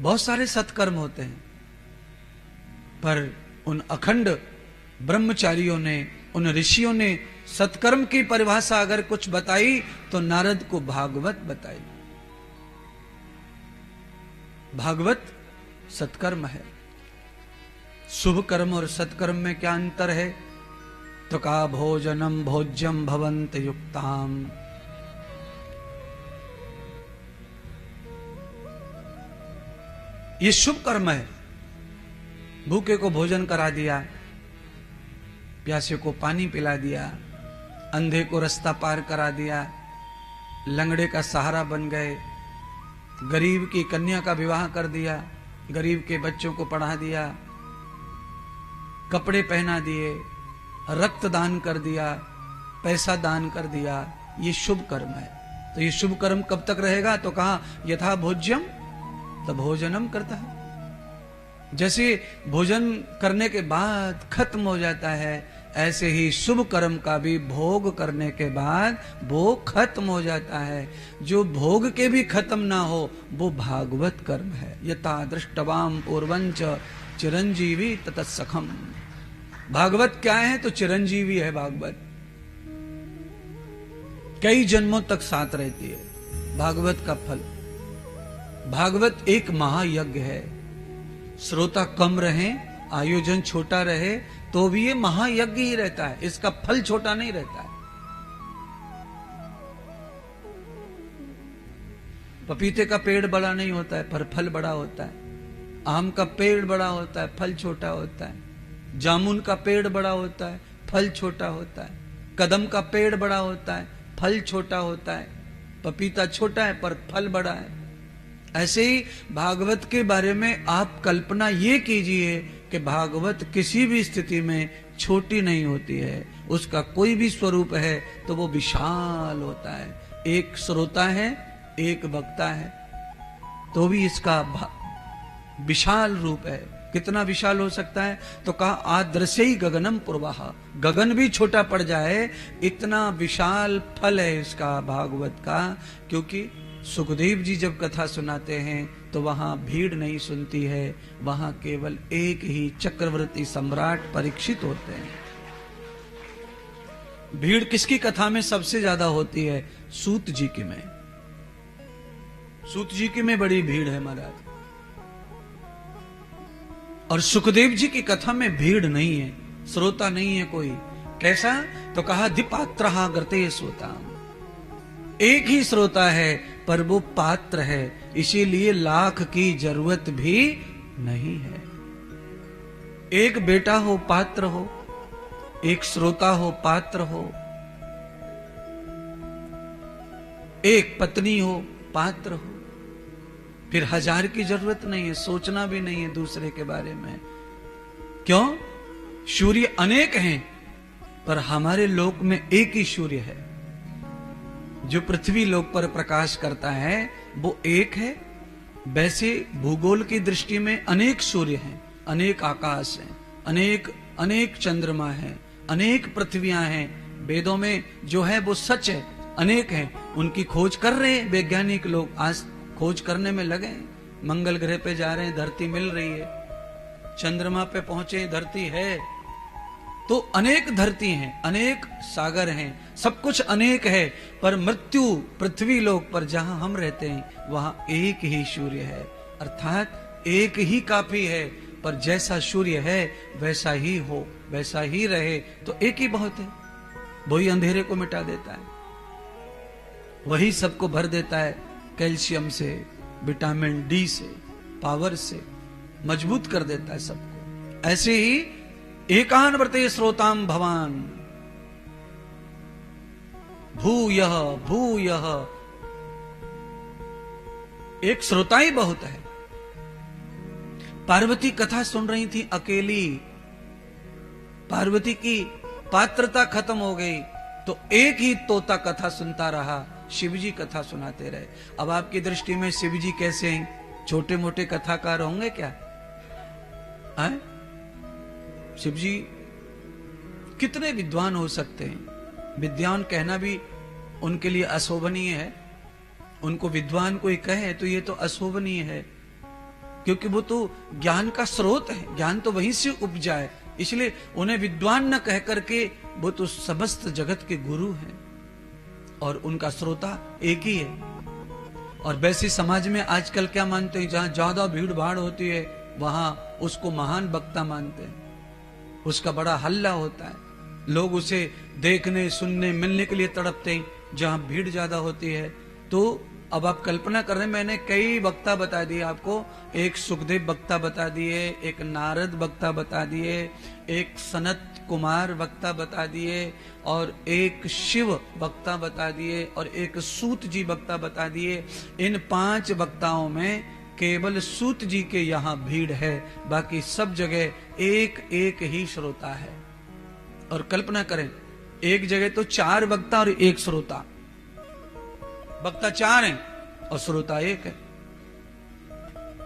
बहुत सारे सत्कर्म होते हैं, पर उन अखंड ब्रह्मचारियों ने, उन ऋषियों ने सत्कर्म की परिभाषा अगर कुछ बताई तो नारद को भागवत बताई। भागवत सत्कर्म है। शुभ कर्म और सत्कर्म में क्या अंतर है? तो का भोजनम भोज्यम भवन्त युक्ताम। ये शुभ कर्म है। भूखे को भोजन करा दिया, प्यासे को पानी पिला दिया, अंधे को रास्ता पार करा दिया, लंगड़े का सहारा बन गए, गरीब की कन्या का विवाह कर दिया, गरीब के बच्चों को पढ़ा दिया, कपड़े पहना दिए, रक्त दान कर दिया, पैसा दान कर दिया। ये शुभ कर्म है। तो ये शुभ कर्म कब तक रहेगा? तो कहा यथा भोज्यम तो भोजनम करता है। जैसे भोजन करने के बाद खत्म हो जाता है, ऐसे ही शुभ कर्म का भी भोग करने के बाद वो खत्म हो जाता है। जो भोग के भी खत्म ना हो वो भागवत कर्म है। यथा दृष्टवाम पूर्वंच चिरंजीवी ततसखम। भागवत क्या है? तो चिरंजीवी है भागवत, कई जन्मों तक साथ रहती है। भागवत का फल, भागवत एक महायज्ञ है। श्रोता कम रहे, आयोजन छोटा रहे तो भी ये महायज्ञ ही रहता है, इसका फल छोटा नहीं रहता है। पपीते का पेड़ बड़ा नहीं होता है पर फल बड़ा होता है। आम का पेड़ बड़ा होता है, फल छोटा होता है। जामुन का पेड़ बड़ा होता है, फल छोटा होता है। कदम का पेड़ बड़ा होता है, फल छोटा होता है। पपीता छोटा है पर फल बड़ा है। ऐसे ही भागवत के बारे में आप कल्पना ये कीजिए कि भागवत किसी भी स्थिति में छोटी नहीं होती है। उसका कोई भी स्वरूप है तो वो विशाल होता है। एक श्रोता है, एक वक्ता है, तो भी इसका विशाल रूप है। कितना विशाल हो सकता है? तो कहा आदृश्य ही गगनम पूर्वाह। गगन भी छोटा पड़ जाए, इतना विशाल फल है इसका भागवत का। क्योंकि सुखदेव जी जब कथा सुनाते हैं तो वहां भीड़ नहीं सुनती है, वहां केवल एक ही चक्रवर्ती सम्राट परीक्षित होते हैं। भीड़ किसकी कथा में सबसे ज्यादा होती है? सूत जी की में। सूत जी की में बड़ी भीड़ है महाराज। और सुखदेव जी की कथा में भीड़ नहीं है, श्रोता नहीं है कोई। कैसा? तो कहा दिपात्रहा गते श्रोता। एक ही श्रोता है पर वो पात्र है, इसीलिए लाख की जरूरत भी नहीं है। एक बेटा हो पात्र हो, एक श्रोता हो पात्र हो, एक पत्नी हो पात्र हो, फिर 1000 की जरूरत नहीं है। सोचना भी नहीं है दूसरे के बारे में। क्यों? सूर्य अनेक हैं पर हमारे लोक में एक ही सूर्य है। जो पृथ्वी लोक पर प्रकाश करता है वो एक है। वैसे भूगोल की दृष्टि में अनेक सूर्य हैं, अनेक आकाश हैं, अनेक चंद्रमा हैं, अनेक पृथ्वियां हैं। वेदों में जो है वो सच है, अनेक हैं। उनकी खोज कर रहे हैं वैज्ञानिक लोग, आज खोज करने में लगे हैं। मंगल ग्रह पे जा रहे हैं, धरती मिल रही है। चंद्रमा पे पहुंचे, धरती है। तो अनेक धरती हैं, अनेक सागर हैं, सब कुछ अनेक है। पर मृत्यु पृथ्वी लोक पर जहां हम रहते हैं वहां एक ही सूर्य है, अर्थात एक ही काफी है। पर जैसा सूर्य है वैसा ही हो, वैसा ही रहे तो एक ही बहुत है। वही अंधेरे को मिटा देता है, वही सबको भर देता है। कैल्शियम से, विटामिन डी से, पावर से मजबूत कर देता है सबको। ऐसे ही एकान वर्ते श्रोताम भवान भूयः भूयः। एक श्रोता ही बहुत है। पार्वती कथा सुन रही थी अकेली, पार्वती की पात्रता खत्म हो गई तो एक ही तोता कथा सुनता रहा, शिवजी कथा सुनाते रहे। अब आपकी दृष्टि में शिवजी कैसे हैं? छोटे मोटे कथाकार होंगे क्या? है? शिवजी कितने विद्वान हो सकते हैं? विद्वान कहना भी उनके लिए अशोभनीय है। उनको विद्वान कोई कहे तो ये तो अशोभनीय है। क्योंकि वो तो ज्ञान का स्रोत है, ज्ञान तो वहीं से उपजा है, इसलिए उन्हें विद्वान न कह करके वो तो समस्त जगत के गुरु हैं और उनका श्रोता एक ही है। और वैसे समाज में आजकल क्या मानते हैं, जहां ज्यादा भीड़ भाड़ होती है वहां उसको महान वक्ता मानते हैं, उसका बड़ा हल्ला होता है, लोग उसे देखने सुनने मिलने के लिए तड़पते हैं जहां भीड़ ज्यादा होती है। तो अब आप कल्पना कर रहे हैं, मैंने कई वक्ता बता दिए आपको, एक सुखदेव वक्ता बता दिए, एक नारद वक्ता बता दिए, एक सनत कुमार वक्ता बता दिए, और एक शिव वक्ता बता दिए, और एक सूत जी वक्ता बता दिए। इन 5 वक्ताओं में केवल सूत जी के यहाँ भीड़ है, बाकी सब जगह एक एक ही श्रोता है। और कल्पना करें, एक जगह तो 4 वक्ता और 1 श्रोता, वक्ता 4 हैं और श्रोता 1 है।